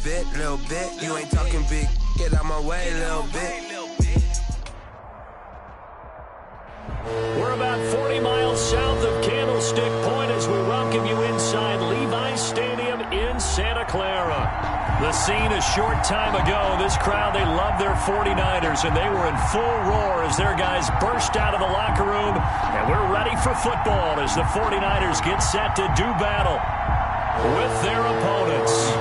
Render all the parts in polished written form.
bit, little bit. You ain't talking big, get out my way, little bit. We're about 40 miles south of Candlestick Point as we welcome you inside Levi's Stadium in Santa Clara. The scene a short time ago, this crowd, they love their 49ers, and they were in full roar as their guys burst out of the locker room. And we're ready for football as the 49ers get set to do battle with their opponents.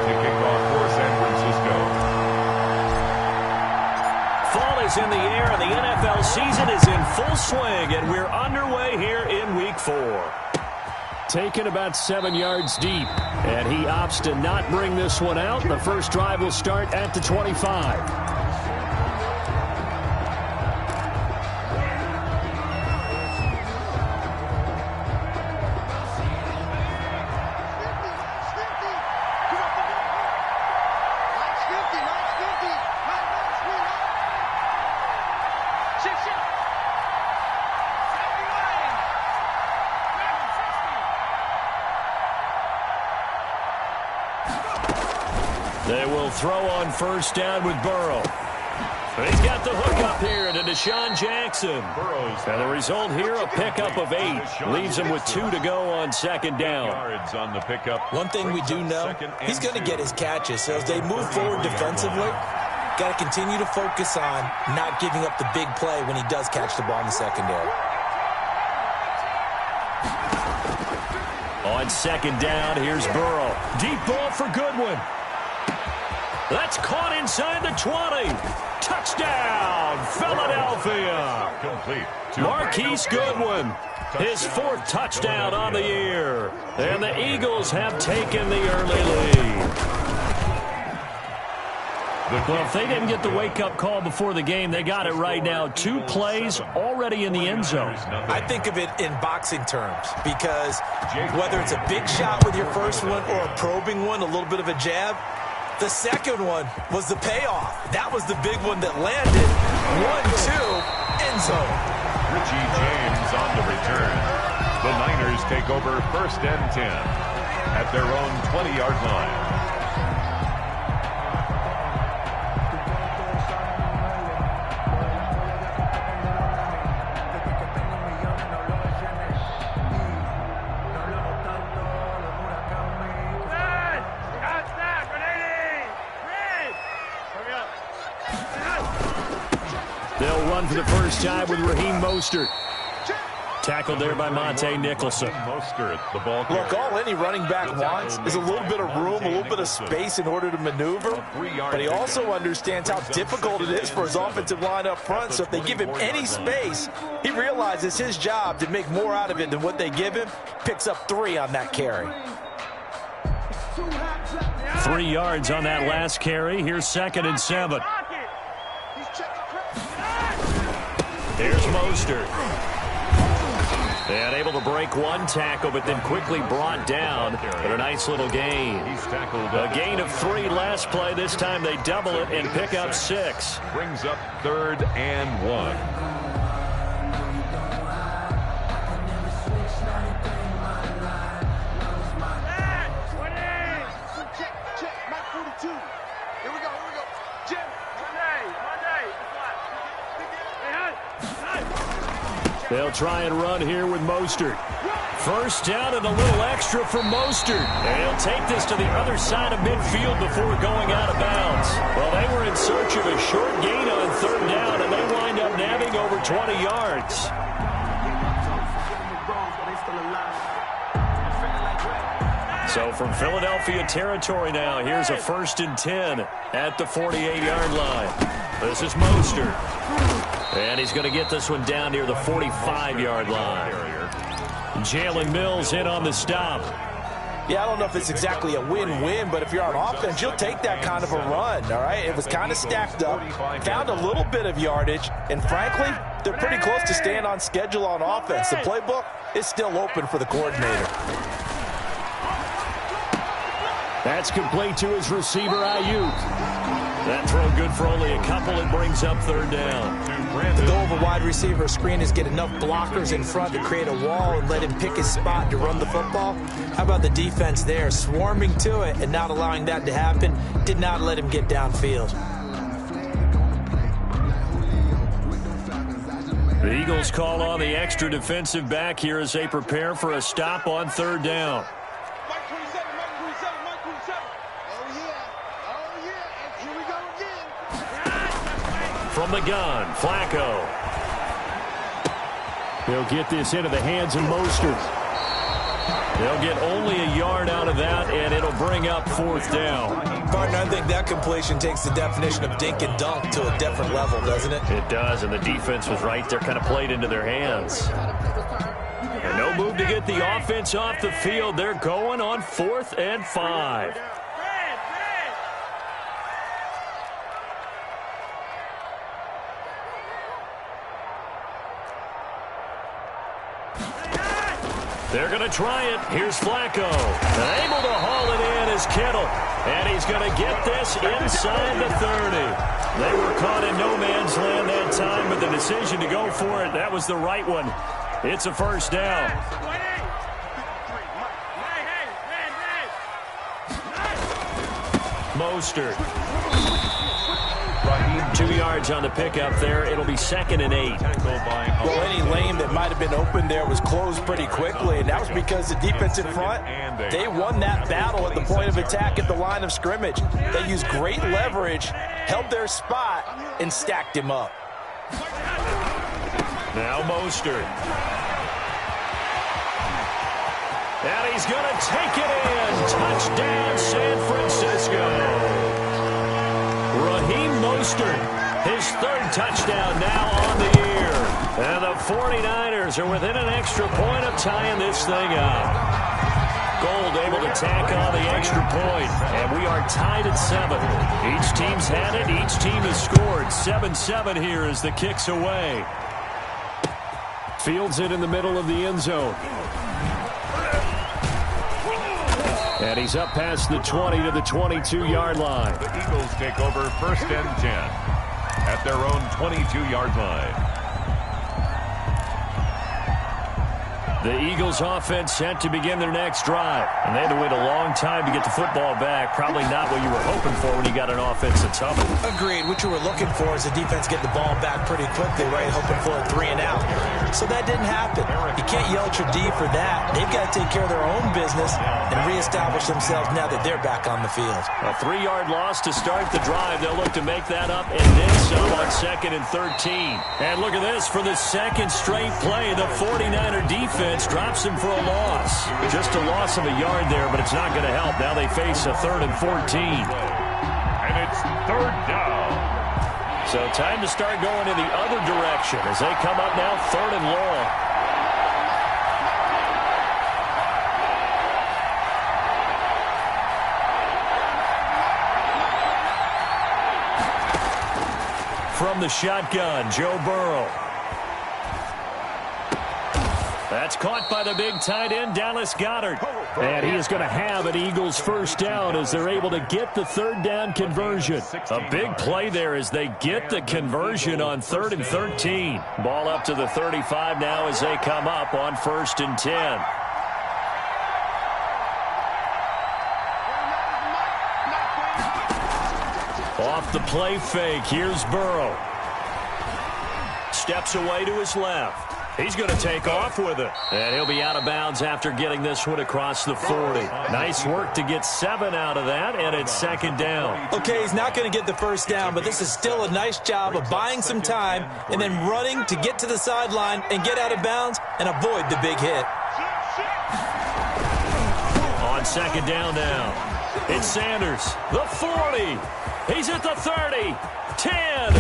To kick off for San Francisco. Fall is in the air, and the NFL season is in full swing, and we're underway here in Week 4. Taken about 7 yards deep, and he opts to not bring this one out. The first drive will start at the 25. They will throw on first down with Burrow. He's got the hook up here to Deshaun Jackson. And the result here, a pickup of 8. Leaves him with 2 to go on second down. On the pickup. One thing we do know, he's going to get his catches. So as they move forward defensively, got to continue to focus on not giving up the big play when he does catch the ball in the secondary. On second down, here's Burrow. Deep ball for Goodwin. That's caught inside the 20. Touchdown, Philadelphia. Complete. Marquise Goodwin, his 4th touchdown on the year. And the Eagles have taken the early lead. Well, if they didn't get the wake-up call before the game, they got it right now. 2 plays already in the end zone. I think of it in boxing terms because whether it's a big shot with your first one or a probing one, a little bit of a jab, the second one was the payoff. That was the big one that landed. 1-2, end zone. Richie James on the return. The Niners take over 1st and 10 at their own 20-yard line. They'll run for the first time with Raheem Mostert. Tackled there by Monte Nicholson. Look, all any running back wants is a little bit of room, a little bit of space in order to maneuver. But he also understands how difficult it is for his offensive line up front. So if they give him any space, he realizes his job to make more out of it than what they give him. Picks up 3 on that carry. 3 yards on that last carry. Here's 2nd and 7. Here's Mostert. And able to break 1 tackle, but then quickly brought down. But a nice little gain. A gain of 3 last play. This time they double it and pick up 6. Brings up 3rd and 1. They'll try and run here with Mostert. First down and a little extra for Mostert. And he'll take this to the other side of midfield before going out of bounds. Well, they were in search of a short gain on 3rd down, and they wind up nabbing over 20 yards. So from Philadelphia territory now, here's a 1st and 10 at the 48-yard line. This is Mostert. And he's going to get this one down near the 45-yard line. Jalen Mills in on the stop. Yeah, I don't know if it's exactly a win-win, but if you're on offense, you'll take that kind of a run, all right? It was kind of stacked up, found a little bit of yardage, and frankly, they're pretty close to staying on schedule on offense. The playbook is still open for the coordinator. That's complete to his receiver, Ayuk. That throw good for only a couple. It brings up third down. The goal of a wide receiver screen is get enough blockers in front to create a wall and let him pick his spot to run the football. How about the defense there, swarming to it and not allowing that to happen? Did not let him get downfield. The Eagles call on the extra defensive back here as they prepare for a stop on third down. From the gun, Flacco. He'll get this into the hands of Mostert. They'll get only a yard out of that, and it'll bring up fourth down. Partner, I think that completion takes the definition of dink and dunk to a different level, doesn't it? It does, and the defense was right there, kind of played into their hands. And no move to get the offense off the field. They're going on 4th and 5. They're going to try it. Here's Flacco. And able to haul it in is Kittle. And he's going to get this inside the 30. They were caught in no man's land that time, but the decision to go for it, that was the right one. It's a first down. Mostert. 2 yards on the pickup there. It'll be 2nd and 8. Well, any lane that might have been open there was closed pretty quickly, and that was because the defense in front, they won that battle at the point of attack at the line of scrimmage. They used great leverage, held their spot, and stacked him up. Now Mostert. And he's going to take it in. Touchdown, San Francisco. Raheem Mostert, his 3rd touchdown now on the year. And the 49ers are within an extra point of tying this thing up. Gold able to tack on the extra point. And we are tied at 7. Each team's had it. Each team has scored. 7-7 here as the kick's away. Fields it in the middle of the end zone. And he's up past the 20 to the 22-yard line. The Eagles take over 1st and 10 at their own 22-yard line. The Eagles offense set to begin their next drive. And they had to wait a long time to get the football back. Probably not what you were hoping for when you got an offense that's humming. Agreed. What you were looking for is the defense get the ball back pretty quickly, right? Hoping for a 3 and out. So that didn't happen. You can't yell at your D for that. They've got to take care of their own business and reestablish themselves now that they're back on the field. A 3-yard loss to start the drive. They'll look to make that up and then some on 2nd and 13. And look at this. For the 2nd straight play, the 49er defense drops him for a loss. Just a loss of a yard there, but it's not going to help. Now they face a 3rd and 14. And it's 3rd down. So time to start going in the other direction as they come up now 3rd and long. From the shotgun, Joe Burrow. That's caught by the big tight end, Dallas Goedert. And he is going to have an Eagles first down as they're able to get the 3rd down conversion. A big play there as they get the conversion on 3rd and 13. Ball up to the 35 now as they come up on 1st and 10. Off the play fake, here's Burrow. Steps away to his left. He's going to take off with it. And he'll be out of bounds after getting this one across the 40. Nice work to get 7 out of that, and it's 2nd down. Okay, he's not going to get the first down, but this is still a nice job of buying some time and then running to get to the sideline and get out of bounds and avoid the big hit. On 2nd down now, it's Sanders, the 40. He's at the 30, 10,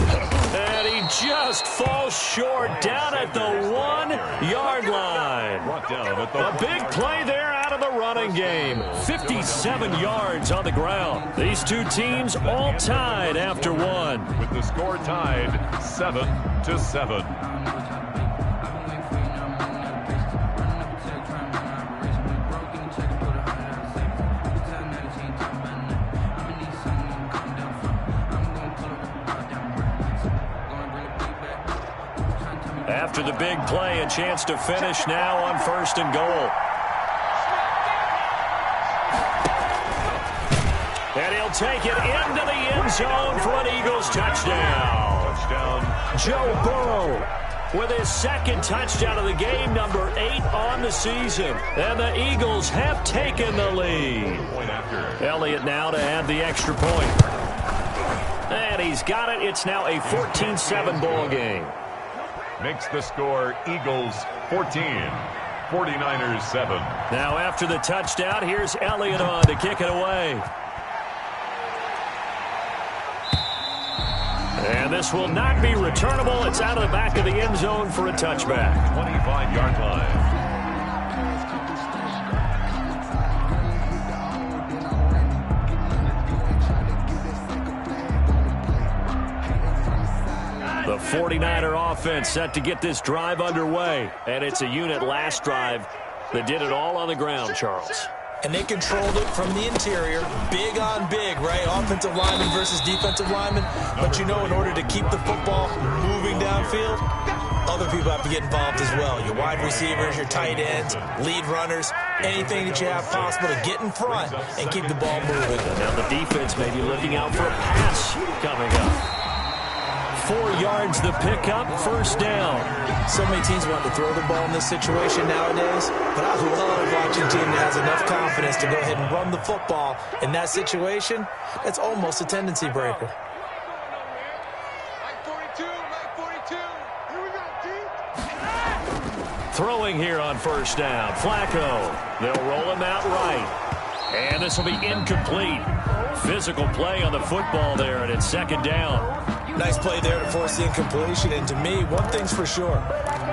and he just falls short down at the 1-yard line. A big play there out of the running game. 57 yards on the ground. These two teams all tied after 1. With the score tied 7-7. After the big play, a chance to finish now on 1st and goal. And he'll take it into the end zone for an Eagles touchdown. Joe Burrow with his 2nd touchdown of the game, number 8 on the season. And the Eagles have taken the lead. Elliott now to add the extra point. And he's got it. It's now a 14-7 ball game. Makes the score Eagles 14, 49ers 7. Now after the touchdown, here's Elliott on to kick it away. And this will not be returnable. It's out of the back of the end zone for a touchback. 25-yard line. The 49er offense set to get this drive underway. And it's a unit last drive that did it all on the ground, Charles. And they controlled it from the interior, big on big, right? Offensive lineman versus defensive lineman. But you know, in order to keep the football moving downfield, other people have to get involved as well. Your wide receivers, your tight ends, lead runners, anything that you have possible to get in front and keep the ball moving. Now the defense may be looking out for a pass coming up. 4 yards the pickup, 1st down. So many teams want to throw the ball in this situation nowadays, but I love watching a team that has enough confidence to go ahead and run the football in that situation. It's almost a tendency breaker. Throwing here on 1st down. Flacco. They'll roll him out right. And this will be incomplete. Physical play on the football there, and it's 2nd down. Nice play there to force the incompletion. And to me, one thing's for sure.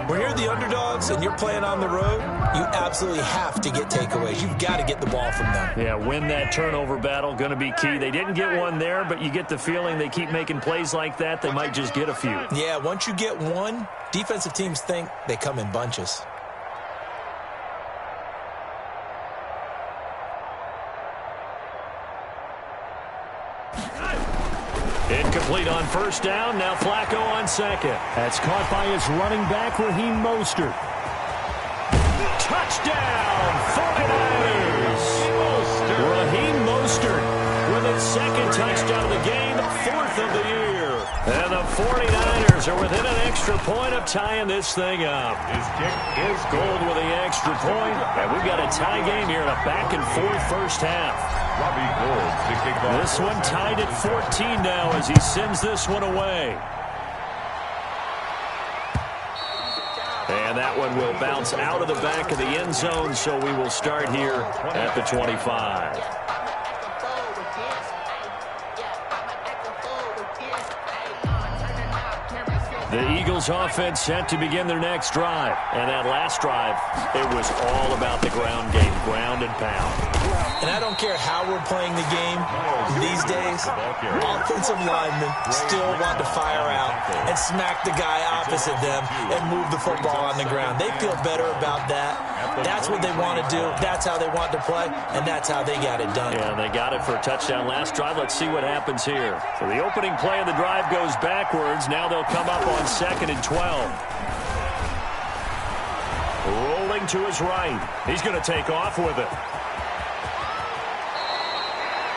When you're the underdogs and you're playing on the road, you absolutely have to get takeaways. You've got to get the ball from them. Yeah, win that turnover battle, going to be key. They didn't get one there, but you get the feeling they keep making plays like that, they might just get a few. Yeah, once you get one, defensive teams think they come in bunches. Incomplete on 1st down. Now Flacco on 2nd. That's caught by his running back, Raheem Mostert. Touchdown, 49ers. Raheem Mostert with his 2nd touchdown of the game, 4th of the year. And the 49ers are within an extra point of tying this thing up. His kick is Gold with the extra point, and we've got a tie game here in a back-and-forth 1st half. Robbie Gould to kick off. This one tied at 14 now as he sends this one away. And that one will bounce out of the back of the end zone, so we will start here at the 25. The Eagles offense set to begin their next drive. And that last drive, it was all about the ground game, ground and pound. And I don't care how we're playing the game these days, offensive linemen still want to fire out and smack the guy opposite them and move the football on the ground. They feel better about that. That's what they want to do. That's how they want to play, and that's how they got it done. Yeah, they got it for a touchdown last drive. Let's see what happens here. So the opening play of the drive goes backwards. Now they'll come up on 2nd and 12. Rolling to his right. He's going to take off with it.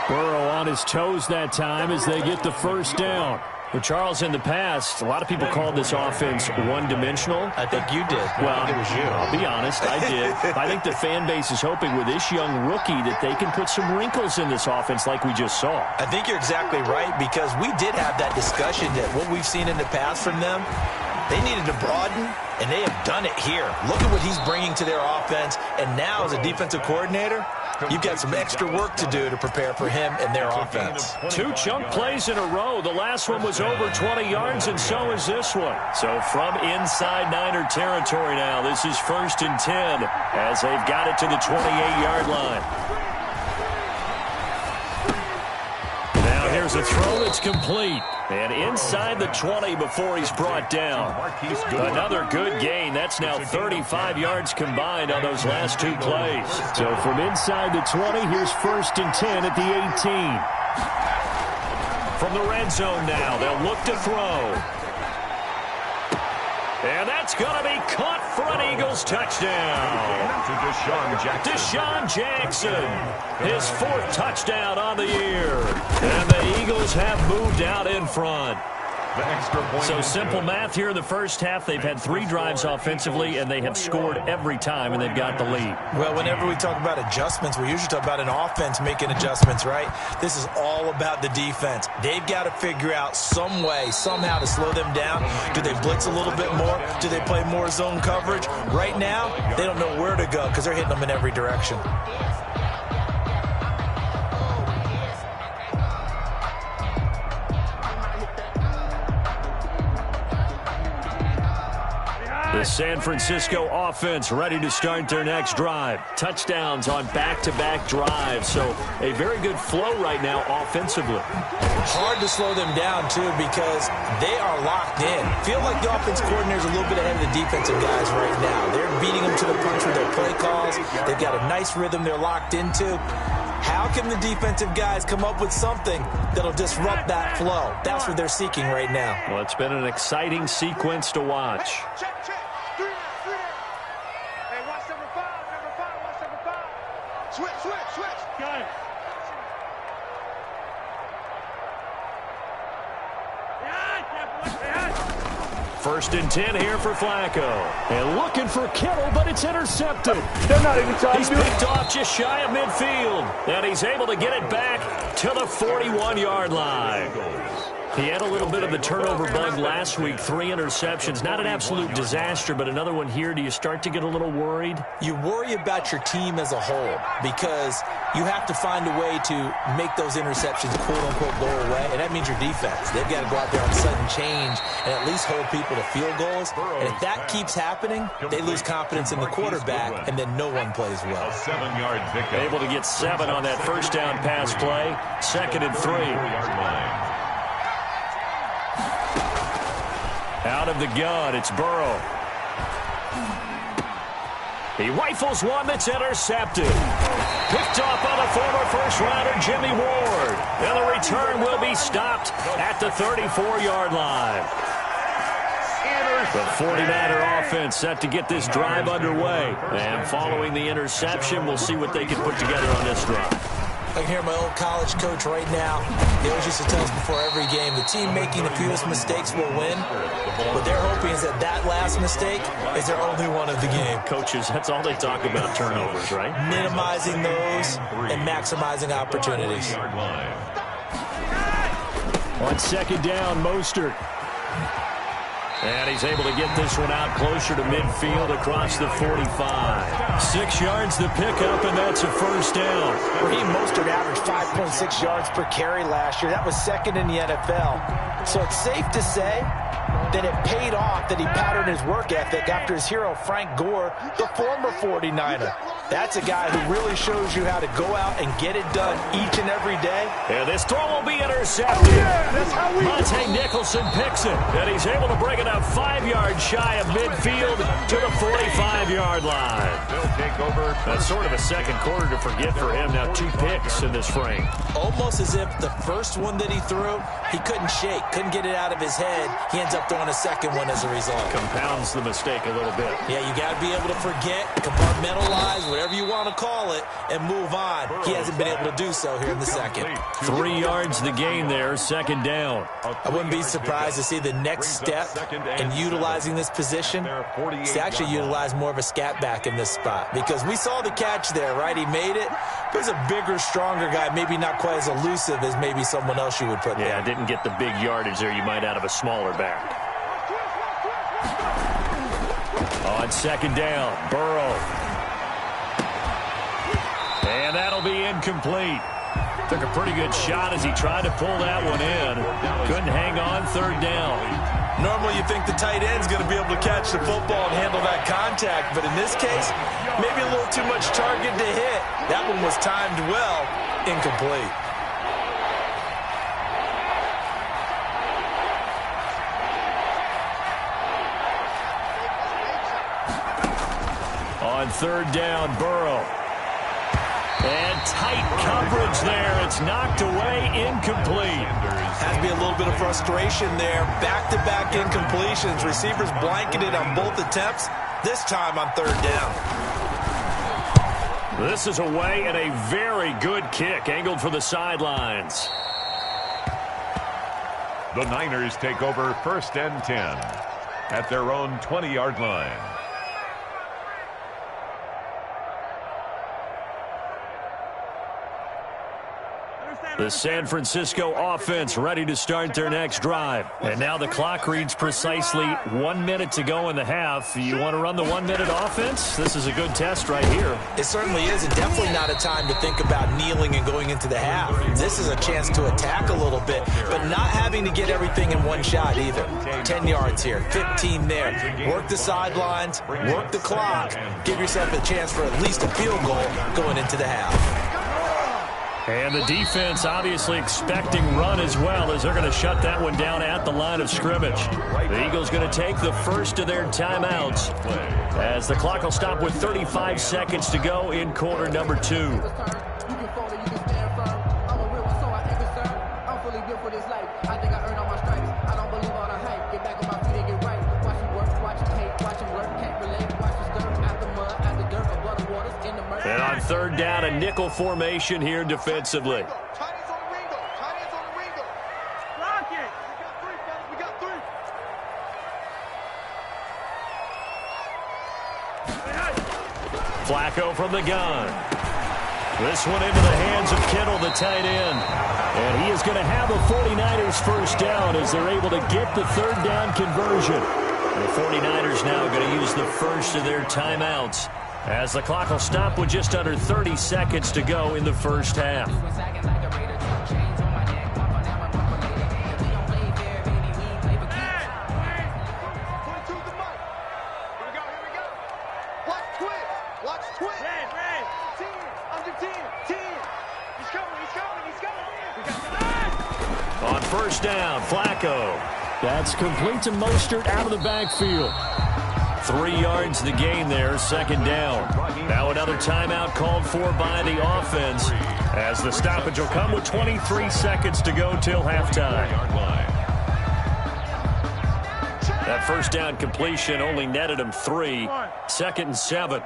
Burrow on his toes that time as they get the 1st down. Well, Charles, in the past, a lot of people called this offense one-dimensional. I think you did. Well, it was you. I'll be honest, I did. I think the fan base is hoping with this young rookie that they can put some wrinkles in this offense like we just saw. I think you're exactly right, because we did have that discussion that what we've seen in the past from them, they needed to broaden, and they have done it here. Look at what he's bringing to their offense, and now as a defensive coordinator, you've got some extra work to do to prepare for him and their offense. 2 chunk plays in a row. The last one was over 20 yards, and so is this one. So from inside Niner territory now, this is 1st and 10 as they've got it to the 28-yard line. Now here's a throw that's complete. And inside the 20 before he's brought down. Another good gain. That's now 35 yards combined on those last 2 plays. So from inside the 20, here's 1st and 10 at the 18. From the red zone now, they'll look to throw. And that's going to be caught for an Eagles touchdown. To Deshaun Jackson, his 4th touchdown on the year. And the Eagles have moved out in front. So simple math here in the first half. They've had 3 drives offensively, and they have scored every time, and they've got the lead. Well, whenever we talk about adjustments, we usually talk about an offense making adjustments, right? This is all about the defense. They've got to figure out some way, somehow to slow them down. Do they blitz a little bit more? Do they play more zone coverage? Right now, they don't know where to go because they're hitting them in every direction. The San Francisco offense ready to start their next drive. Touchdowns on back-to-back drives. So a very good flow right now offensively. Hard to slow them down, too, because they are locked in. Feel like the offense coordinator's a little bit ahead of the defensive guys right now. They're beating them to the punch with their play calls. They've got a nice rhythm they're locked into. How can the defensive guys come up with something that'll disrupt that flow? That's what they're seeking right now. Well, it's been an exciting sequence to watch. Switch. Got it. First and 10 here for Flacco. And looking for Kittle, but it's intercepted. They're not even trying He's to do it. picked off just shy of midfield. And he's able to get it back to the 41-yard line. He had a little bit of the turnover bug last week, 3 interceptions. Not an absolute disaster, but another one here. Do you start to get a little worried? You worry about your team as a whole because you have to find a way to make those interceptions quote-unquote go away, and that means your defense. They've got to go out there on sudden change and at least hold people to field goals. And if that keeps happening, they lose confidence in the quarterback, and then no one plays well. 7-yard pickup. Able to get 7 on that first down pass play. 2nd and 3. Out of the gun, it's Burrow. He rifles one that's intercepted. Picked off by the former first-rounder Jimmy Ward. And the return will be stopped at the 34-yard line. The 49er offense set to get this drive underway. And following the interception, we'll see what they can put together on this drive. I can hear my old college coach right now. He always used to tell us before every game, the team making the fewest mistakes will win. What they're hoping is that last mistake is their only one of the game. Coaches, that's all they talk about, turnovers, right? Minimizing those and maximizing opportunities. On 2nd down, Mostert. And he's able to get this one out closer to midfield across the 45. 6 yards the pickup, and that's a first down. Raheem Mostert averaged 5.6 yards per carry last year. That was 2nd in the NFL. So it's safe to say that it paid off that he patterned his work ethic after his hero Frank Gore, the former 49er. That's a guy who really shows you how to go out and get it done each and every day. And this throw will be intercepted. Monte Nicholson picks it, and he's able to bring it up 5 yards shy of midfield to the 45-yard line. That's sort of a second quarter to forget for him. Now 2 picks in this frame. Almost as if the first one that he threw, he couldn't shake, couldn't get it out of his head. He ends up throwing a second one as a result. Compounds the mistake a little bit. Yeah, you got to be able to forget, compartmentalize, whatever you want to call it, and move on. He hasn't been able to do so here in the second. 3 yards the gain there, 2nd down. I wouldn't be surprised to see the next step in utilizing this position is to actually utilize more of a scat back in this spot. Because we saw the catch there, right? He made it. There's a bigger, stronger guy, maybe not quite as elusive as maybe someone else you would put there. Yeah, didn't get the big yardage there you might out of a smaller back. On 2nd down, Burrow. And that'll be incomplete. Took a pretty good shot as he tried to pull that one in. Couldn't hang on, 3rd down. Normally you think the tight end's going to be able to catch the football and handle that contact, but in this case, maybe a little too much target to hit. That one was timed well, incomplete. On 3rd down, Burrow. And tight coverage there. It's knocked away, incomplete. Has to be a little bit of frustration there. Back-to-back incompletions. Receivers blanketed on both attempts, this time on third down. This is away and a very good kick, angled for the sidelines. The Niners take over 1st and 10 at their own 20-yard line. The San Francisco offense ready to start their next drive. And now the clock reads precisely 1 minute to go in the half. You want to run the 1 minute offense? This is a good test right here. It certainly is, and definitely not a time to think about kneeling and going into the half. This is a chance to attack a little bit, but not having to get everything in one shot either. 10 yards here, 15 there. Work the sidelines, work the clock. Give yourself a chance for at least a field goal going into the half. And the defense obviously expecting run as well, as they're going to shut that one down at the line of scrimmage. The Eagles going to take the first of their timeouts as the clock will stop with 35 seconds to go in quarter number 2. And on third down, a nickel formation here defensively. Flacco from the gun. This one into the hands of Kittle, the tight end. And he is going to have the 49ers first down as they're able to get the third down conversion. The 49ers now going to use the first of their timeouts, as the clock will stop with just under 30 seconds to go in the first half. On first down, Flacco. That's complete to Mostert out of the backfield. 3 yards the gain there, second down. Now another timeout called for by the offense, as the stoppage will come with 23 seconds to go till halftime. That first down completion only netted him 3. 2nd and 7.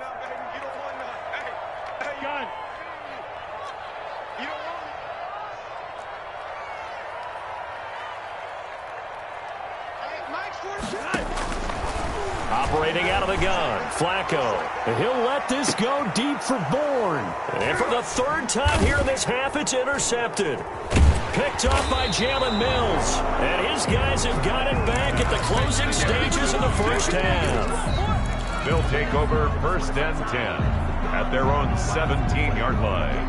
Operating out of the gun, Flacco. And he'll let this go deep for Bourne. And for the third time here in this half, it's intercepted. Picked off by Jalen Mills. And his guys have got it back at the closing stages of the first half. They'll take over 1st and 10 at their own 17-yard line.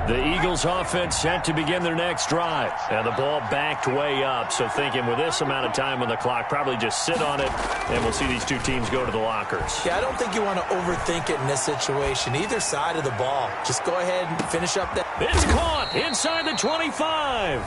The Eagles offense set to begin their next drive. And the ball backed way up. So thinking with this amount of time on the clock, probably just sit on it, and we'll see these two teams go to the lockers. Yeah, I don't think you want to overthink it in this situation. Either side of the ball. Just go ahead and finish up that. It's caught inside the 25.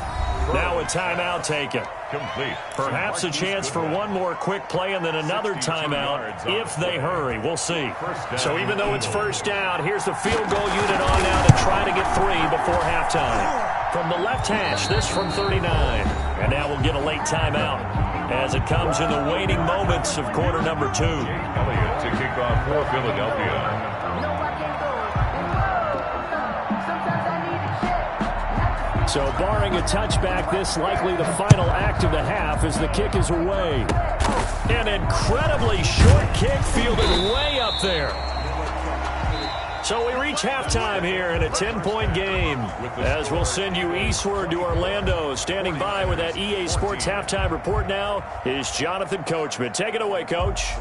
Now a timeout taken. Complete. Perhaps a chance for one more quick play and then another timeout if they hurry. We'll see. So even though it's first down, here's the field goal unit on now to try to get 3 before halftime. From the left hash, this from 39. And now we'll get a late timeout as it comes in the waning moments of quarter number 2. Elliott to kick off for Philadelphia. So barring a touchback, this likely the final act of the half as the kick is away. An incredibly short kick fielded way up there. So we reach halftime here in a 10-point game, as we'll send you eastward to Orlando. Standing by with that EA Sports halftime report now is Jonathan Coachman. Take it away, Coach.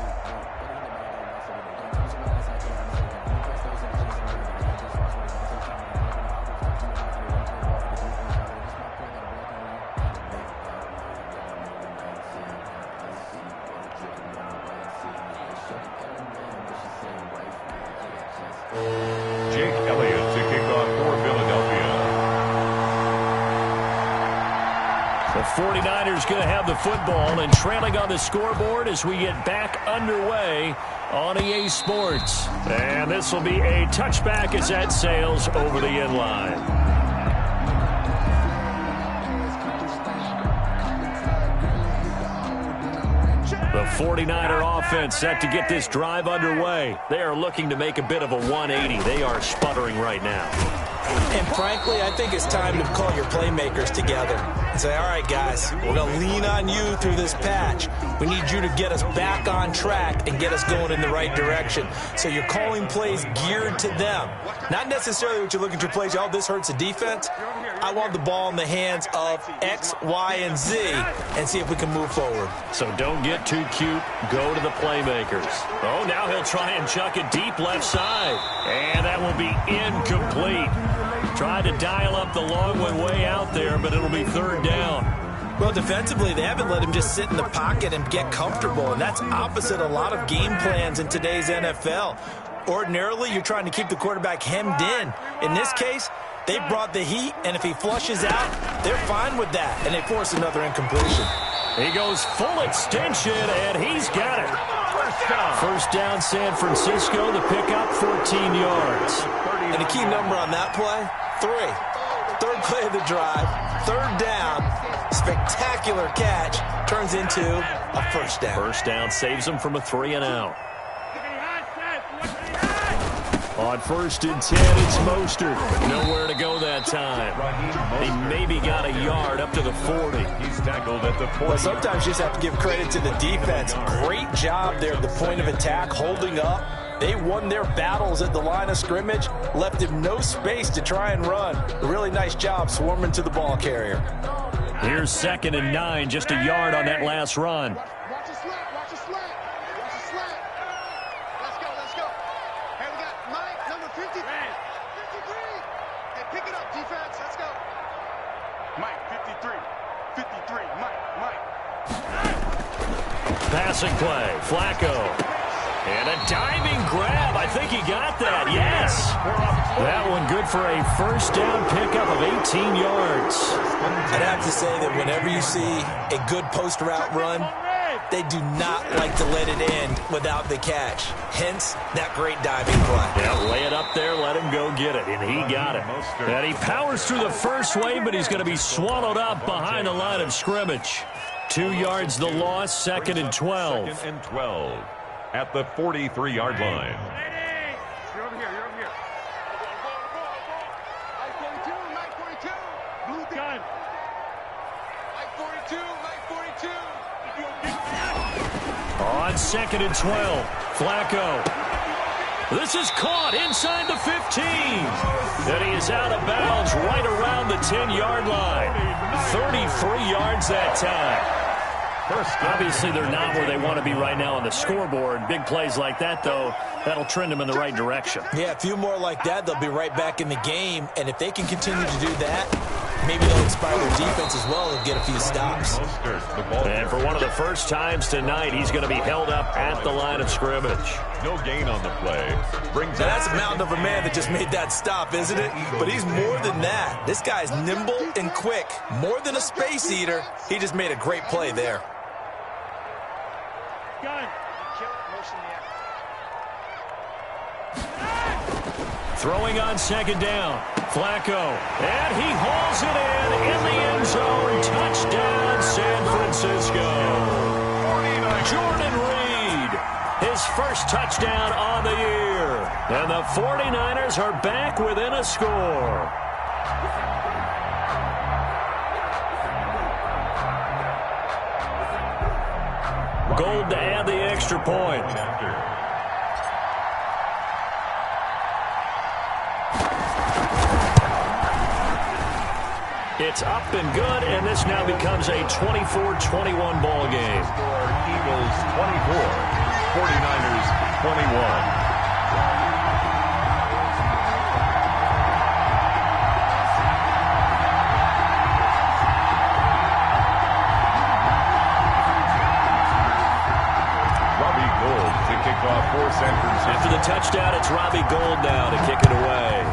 49ers going to have the football and trailing on the scoreboard as we get back underway on EA Sports. And this will be a touchback as that sails over the end line. The 49er offense set to get this drive underway. They are looking to make a bit of a 180. They are sputtering right now. And frankly, I think it's time to call your playmakers together and say, all right, guys, we're going to lean on you through this patch. We need you to get us back on track and get us going in the right direction. So you're calling plays geared to them. Not necessarily what you're looking for plays. Oh, this hurts the defense. I want the ball in the hands of X, Y, and Z and see if we can move forward. So don't get too cute. Go to the playmakers. Oh, now he'll try and chuck it deep left side. And that will be incomplete. Tried to dial up the long one way out there, but it'll be third down. Well, defensively, they haven't let him just sit in the pocket and get comfortable, and that's opposite a lot of game plans in today's NFL. Ordinarily, you're trying to keep the quarterback hemmed in. In this case, they brought the heat, and if he flushes out, they're fine with that, and they force another incompletion. He goes full extension, and he's got it. First down, San Francisco. The pickup, 14 yards. And the key number on that play, 3. Third play of the drive, third down, spectacular catch, turns into a first down. First down saves him from a 3-and-out. On 1st and 10, it's Mostert. Nowhere to go that time. He maybe got a yard up to the 40. He's tackled at the 40. Well, sometimes you just have to give credit to the defense. Great job there at the point of attack, holding up. They won their battles at the line of scrimmage, left him no space to try and run. A really nice job swarming to the ball carrier. Here's 2nd and 9, just a yard on that last run. Watch the slant, watch the slant, watch the slant. Let's go, let's go. Hey, we got Mike, number 53. 53. Hey, pick it up, defense. Let's go. Mike, 53. 53. Mike. Passing play, Flacco. And a diving grab. I think he got that. Yes. That one good for a first down pickup of 18 yards. I'd have to say that whenever you see a good post route run, they do not like to let it end without the catch. Hence, that great diving play. Yeah, lay it up there, let him go get it, and he got it. And he powers through the first wave, but he's going to be swallowed up behind the line of scrimmage. 2 yards the loss, 2nd and 12. 2nd and 12 at the 43-yard line. You're over here, you're over here. Mike 42. Blue gun. Mike 42, Mike 42. On 2nd and 12, Flacco. This is caught inside the 15. And he is out of bounds right around the 10-yard line. 33 yards that time. Obviously, they're not where they want to be right now on the scoreboard. Big plays like that, though, that'll trend them in the right direction. Yeah, a few more like that, they'll be right back in the game. And if they can continue to do that, maybe they'll inspire their defense as well and get a few stops. And for one of the first times tonight, he's going to be held up at the line of scrimmage. No gain on the play. Now, that's a mountain of a man that just made that stop, isn't it? But he's more than that. This guy's nimble and quick. More than a space eater. He just made a great play there. Throwing on 2nd down, Flacco, and he hauls it in the end zone. Touchdown, San Francisco. Jordan Reed, his first touchdown on the year. And the 49ers are back within a score. Gold to add the extra point. It's up and good, and this now becomes a 24-21 ball game. Eagles 24, 49ers 21. For San Francisco. After the touchdown, it's Robbie Gould now to kick it away.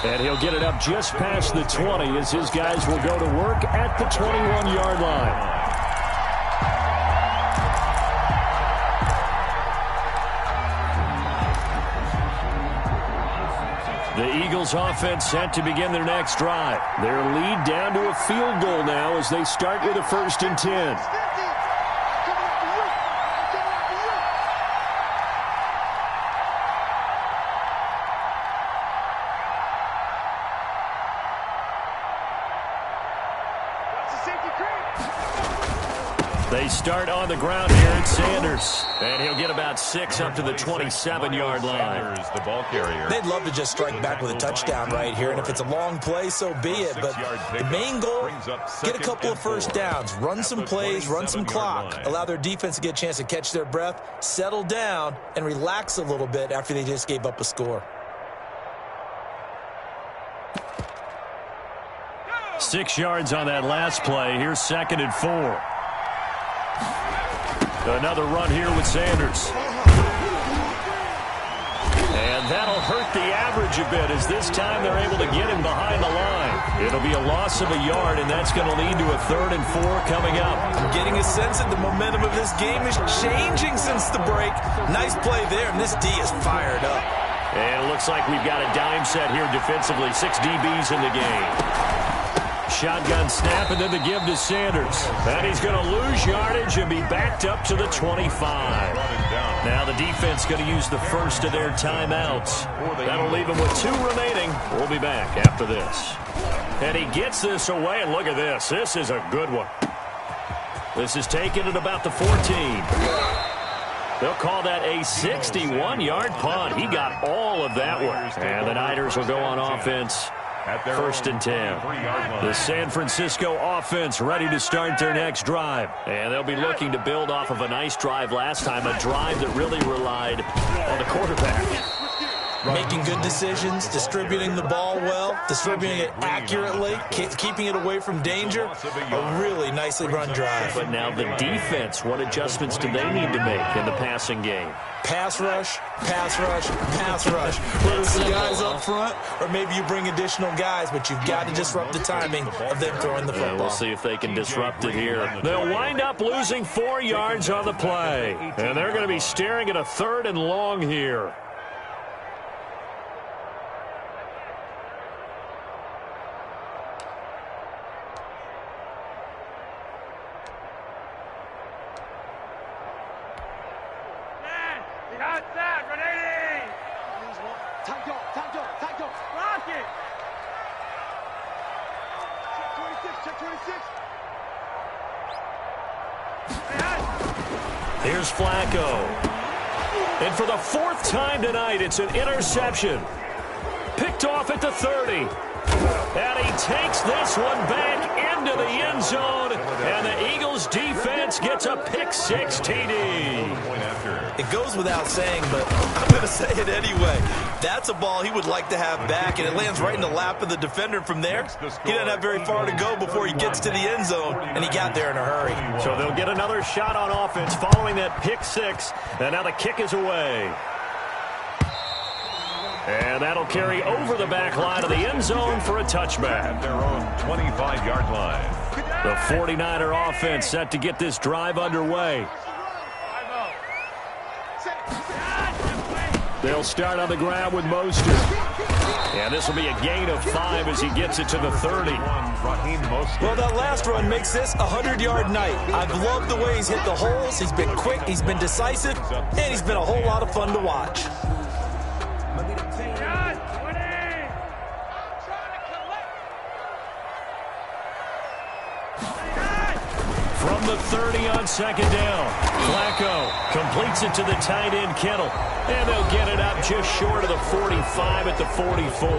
And he'll get it up just past the 20 as his guys will go to work at the 21-yard line. The Eagles offense set to begin their next drive. Their lead down to a field goal now as they start with a 1st and 10. They start on the ground here at Sanders. And he'll get about 6 up to the 27-yard line. The ball carrier. They'd love to just strike back with a touchdown right here, and if it's a long play, so be it. But the main goal, get a couple of first downs, run some plays, run some clock, allow their defense to get a chance to catch their breath, settle down, and relax a little bit after they just gave up a score. 6 yards on that last play. Here's 2nd and 4. Another run here with Sanders. And that'll hurt the average a bit as this time they're able to get him behind the line. It'll be a loss of a yard, and that's going to lead to a 3rd and 4 coming up. I'm getting a sense that the momentum of this game is changing since the break. Nice play there, and this D is fired up. And it looks like we've got a dime set here defensively. 6 DBs in the game. Shotgun snap, and then the give to Sanders. And he's going to lose yardage and be backed up to the 25. Now the defense going to use the first of their timeouts. That'll leave them with 2 remaining. We'll be back after this. And he gets this away, and look at this. This is a good one. This is taken at about the 14. They'll call that a 61-yard punt. He got all of that one. And the Niners will go on offense. At 1st and 10. The San Francisco offense ready to start their next drive. And they'll be looking to build off of a nice drive last time, a drive that really relied on the quarterback. Making good decisions, distributing the ball well, distributing it accurately, keeping it away from danger. A really nicely run drive. But now the defense, what adjustments do they need to make in the passing game? Pass rush, pass rush, pass rush. Whether it's the guys up front or maybe you bring additional guys, but you've got to disrupt the timing of them throwing the football. We'll see if they can disrupt it here. They'll wind up losing 4 yards on the play. And they're going to be staring at a 3rd and long here. Here's Flacco. And for the 4th time tonight, it's an interception. Picked off at the 30. And he takes this one back into the end zone. And the Eagles defense gets a pick-6 TD. It goes without saying, but I'm going to say it anyway. That's a ball he would like to have back, and it lands right in the lap of the defender from there. He doesn't have very far to go before he gets to the end zone, and he got there in a hurry. So they'll get another shot on offense following that pick-6, and now the kick is away. And that'll carry over the back line of the end zone for a touchback. Their own 25-yard line. The 49er offense set to get this drive underway. They'll start on the ground with Mostert. And this will be a gain of 5 as he gets it to the 30. Well, that last run makes this a 100-yard night. I've loved the way he's hit the holes. He's been quick, he's been decisive, and he's been a whole lot of fun to watch. From the 30 on 2nd down, Flacco completes it to the tight end, Kittle. And they'll get it up just short of the 45 at the 44.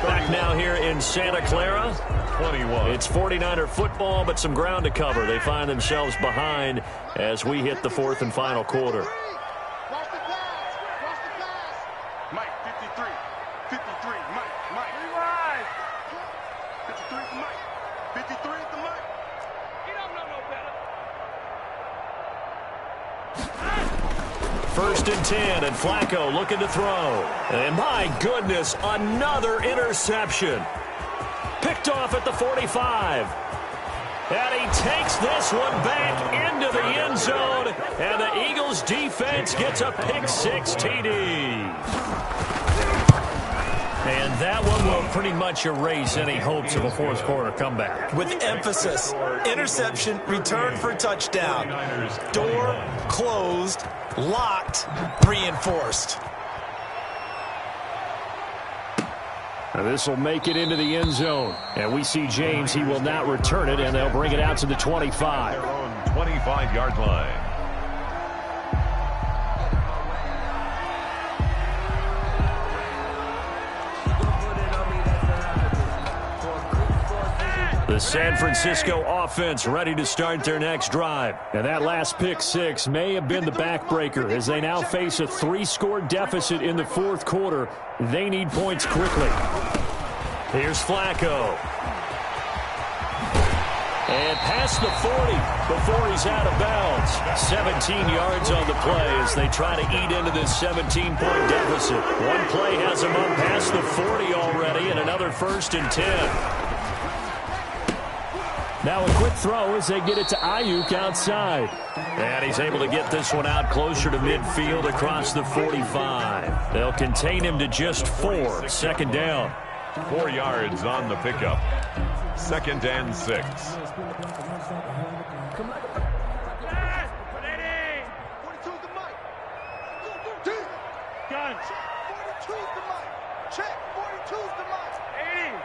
Back now here in Santa Clara. 21. It's 49er football, but some ground to cover. They find themselves behind as we hit the 4th and final quarter. Cross the pass. Mike, 53. 53, Mike. Rewind. 53 for Mike. 53 at the Mike. He don't know no better. 1st and 10, and Flacco looking to throw. And my goodness, another interception. Picked off at the 45. And he takes this one back into the end zone. And the Eagles defense gets a pick-6 TD. And that one will pretty much erase any hopes of a fourth-quarter comeback. With emphasis, interception, return for a touchdown. Door closed, locked, reinforced. Now this will make it into the end zone. And we see James. He will not return it, and they'll bring it out to the 25. Their own 25-yard line. The San Francisco offense ready to start their next drive. And that last pick-6 may have been the backbreaker as they now face a 3-score deficit in the fourth quarter. They need points quickly. Here's Flacco. And past the 40 before he's out of bounds. 17 yards on the play as they try to eat into this 17-point deficit. One play has him up past the 40 already, and another 1st and 10. Now a quick throw as they get it to Ayuk outside. And he's able to get this one out closer to midfield across the 45. They'll contain him to just 4. Second down. 4 yards on the pickup. 2nd and 6. Guns. 42's the mic. Check. 42's the mic. 80.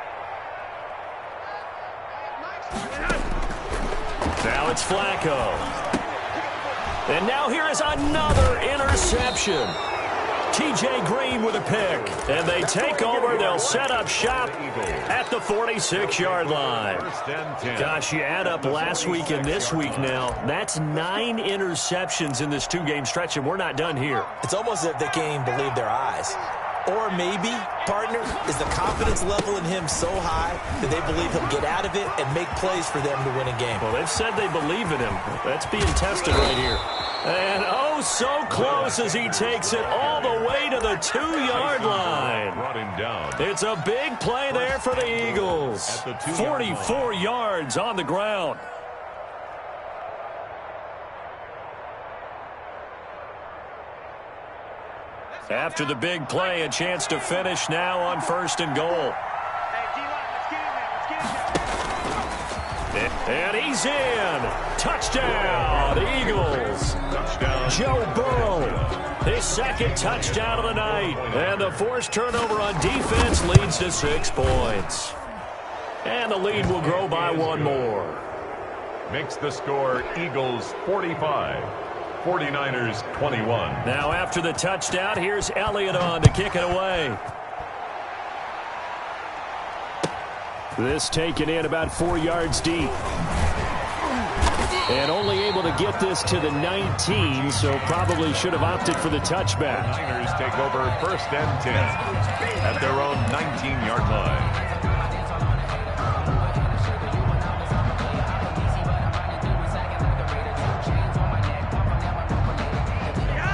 Now it's Flacco. And now here is another interception. T.J. Green with a pick. And they take over. They'll set up shop at the 46-yard line. 1st and 10. Gosh, you add up last week and this week now. That's 9 interceptions in this 2-game stretch, and we're not done here. It's almost as if they can't even believe their eyes. Or maybe, partner, is the confidence level in him so high that they believe he'll get out of it and make plays for them to win a game. Well, they've said they believe in him. That's being tested right here. And oh, so close as he takes it all the way to the 2-yard line. Brought him down. It's a big play there for the Eagles. 44 yards on the ground. After the big play, a chance to finish now on 1st and goal. And he's in. Touchdown, Eagles. Touchdown. Joe Burrow, his 2nd touchdown of the night. And the forced turnover on defense leads to 6 points. And the lead will grow by 1 more. Makes the score Eagles 45. 49ers 21. Now after the touchdown, here's Elliott on to kick it away. This taken in about 4 yards deep. And only able to get this to the 19, so probably should have opted for the touchback. The Niners take over 1st and 10 at their own 19-yard line.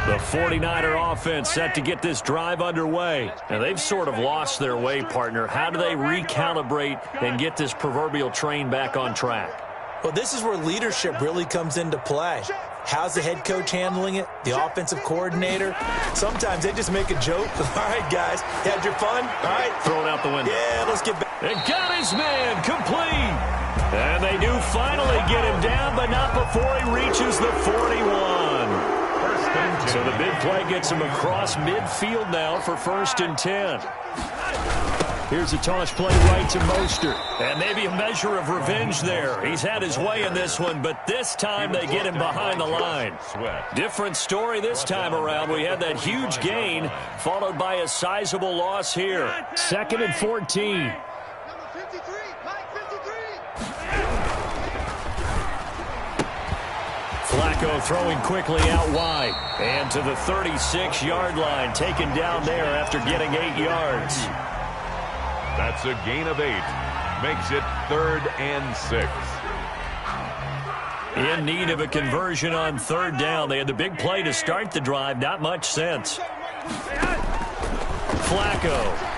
The 49er offense set to get this drive underway. And they've sort of lost their way, partner. How do they recalibrate and get this proverbial train back on track? Well, this is where leadership really comes into play. How's the head coach handling it? The offensive coordinator? Sometimes they just make a joke. All right, guys, you had your fun? All right. Throw it out the window. Yeah, let's get back. And got his man complete. And they do finally get him down, but not before he reaches the 41. So the big play gets him across midfield now for 1st and 10. Here's a toss play right to Mostert. And maybe a measure of revenge there. He's had his way in this one, but this time they get him behind the line. Different story this time around. We had that huge gain followed by a sizable loss here. 2nd and 14. Number 53, Mike 53. Flacco throwing quickly out wide. And to the 36-yard line, taken down there after getting 8 yards. That's a gain of 8. Makes it 3rd and 6. In need of a conversion on third down. They had the big play to start the drive. Not much sense. Flacco.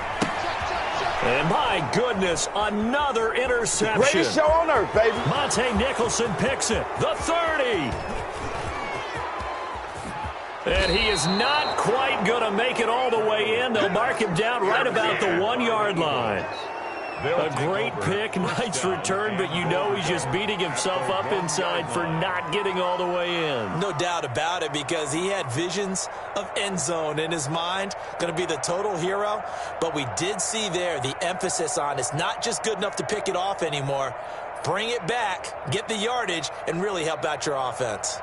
And my goodness, another interception. Greatest show on earth, baby. Monte Nicholson picks it. The 30. And he is not quite going to make it all the way in. They'll mark him down right about the 1-yard line. A great pick, nice return, but you know he's just beating himself up inside for not getting all the way in. No doubt about it, because he had visions of end zone in his mind. Going to be the total hero. But we did see there the emphasis on it's not just good enough to pick it off anymore. Bring it back, get the yardage, and really help out your offense.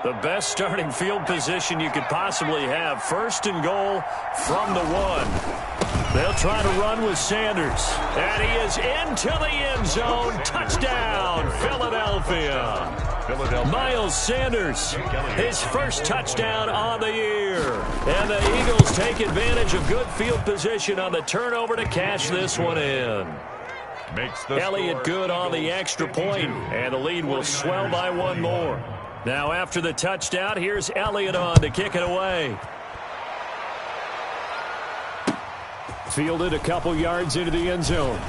The best starting field position you could possibly have. First and goal from the 1. They'll try to run with Sanders. And he is into the end zone. Touchdown, Philadelphia. Miles Sanders, his first touchdown on the year. And the Eagles take advantage of good field position on the turnover to cash this one in. Elliott good on the extra point, and the lead will swell by one more. Now after the touchdown, here's Elliott on to kick it away. Fielded a couple yards into the end zone.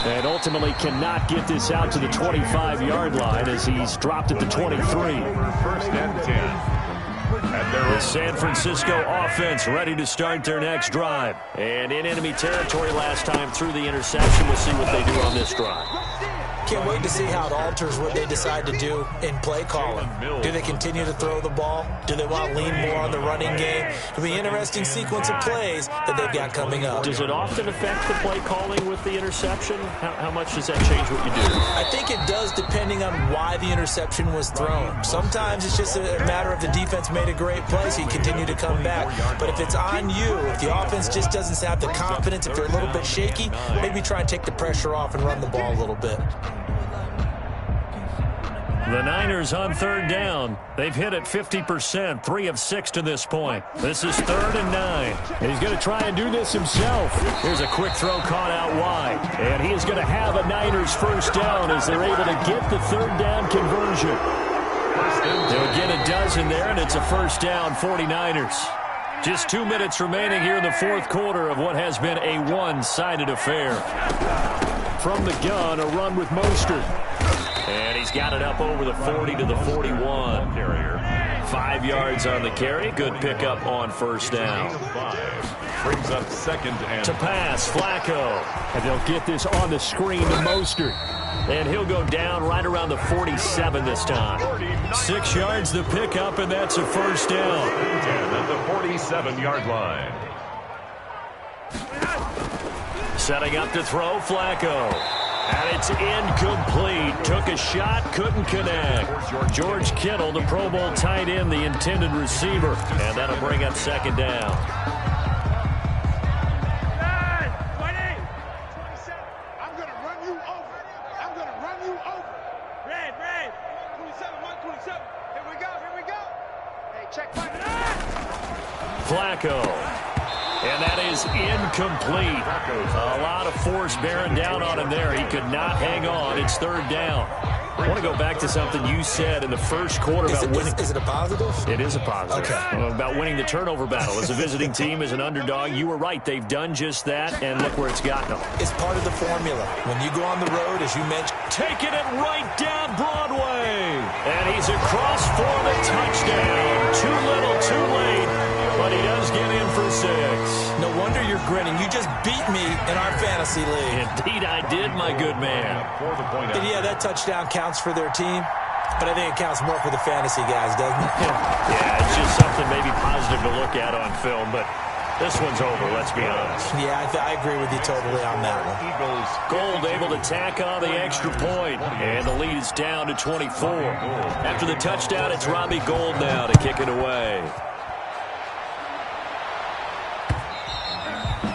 And ultimately cannot get this out to the 25-yard line as he's dropped at the 23. First and 10. The San Francisco offense ready to start their next drive. And in enemy territory last time through the interception. We'll see what they do on this drive. Can't wait to see how it alters what they decide to do in play calling. Do they continue to throw the ball? Do they want to lean more on the running game? It'll be an interesting sequence of plays that they've got coming up. Does it often affect the play calling with the interception? How much does that change what you do? I think it does, depending on why the interception was thrown. Sometimes it's just a matter of the defense made a great play, so you continue to come back. But if it's on you, if the offense just doesn't have the confidence, if they're a little bit shaky, maybe try and take the pressure off and run the ball a little bit. The Niners on third down. They've hit it 50%, 3 of 6 to this point. This is 3rd and 9. He's going to try and do this himself. Here's a quick throw caught out wide. And he is going to have a Niners first down as they're able to get the third down conversion. They'll get a dozen there, and it's a first down, 49ers. Just 2 minutes remaining here in the fourth quarter of what has been a one-sided affair. From the gun, a run with Mostert. And he's got it up over the 40 to the 41. 5 yards on the carry. Good pickup on first down. Brings up second and to pass, Flacco. And they'll get this on the screen to Mostert. And he'll go down right around the 47 this time. 6 yards the pickup, and that's a first down. 10 at the 47-yard line. Setting up to throw, Flacco. And it's incomplete. Took a shot, couldn't connect. George Kittle, the Pro Bowl tight end, the intended receiver. And that'll bring up second down. I'm going to run you over. I'm going to run you over. Red. 27, 127. Here we go. Hey, check my Flacco. And that is incomplete. A lot of force bearing down on him there. He could not hang on. It's third down. I want to go back to something you said in the first quarter about winning. Is it a positive? It is a positive. Okay. About winning the turnover battle. As a visiting team, as an underdog, you were right. They've done just that, and look where it's gotten them. It's part of the formula. When you go on the road, as you mentioned. Taking it right down Broadway. And he's across for the touchdown. Too little, too late. But he does get in for 6. No wonder you're grinning. You just beat me in our fantasy league. Indeed I did, my good man. And yeah, that touchdown counts for their team, but I think it counts more for the fantasy guys, doesn't it? Yeah, it's just something maybe positive to look at on film, but this one's over, let's be honest. Yeah, I agree with you totally on that one. Gold able to tack on the extra point, and the lead is down to 24. After the touchdown, it's Robbie Gould now to kick it away.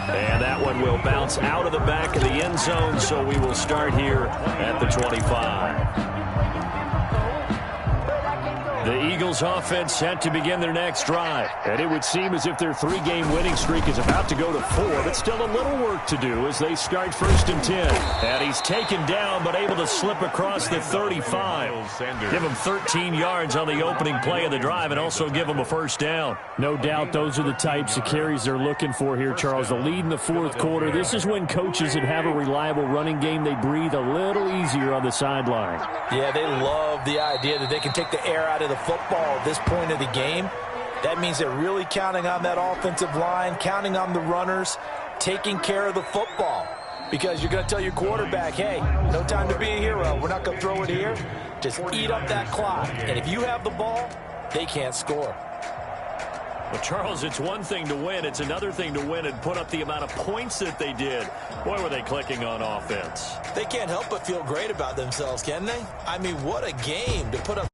And that one will bounce out of the back of the end zone, so we will start here at the 25. The Eagles offense set to begin their next drive. And it would seem as if their 3-game winning streak is about to go to 4, but still a little work to do as they start 1st and 10. And he's taken down, but able to slip across the 35. Give him 13 yards on the opening play of the drive and also give him a first down. No doubt those are the types of carries they're looking for here, Charles. The lead in the 4th quarter. This is when coaches that have a reliable running game, they breathe a little easier on the sideline. Yeah, they love the idea that they can take the air out of the football at this point of the game. That means they're really counting on that offensive line, counting on the runners, taking care of the football. Because you're going to tell your quarterback, hey, no time to be a hero. We're not going to throw it here. Just eat up that clock. And if you have the ball, they can't score. Well, Charles, it's one thing to win. It's another thing to win and put up the amount of points that they did. Boy, were they clicking on offense. They can't help but feel great about themselves, can they? I mean, what a game to put up.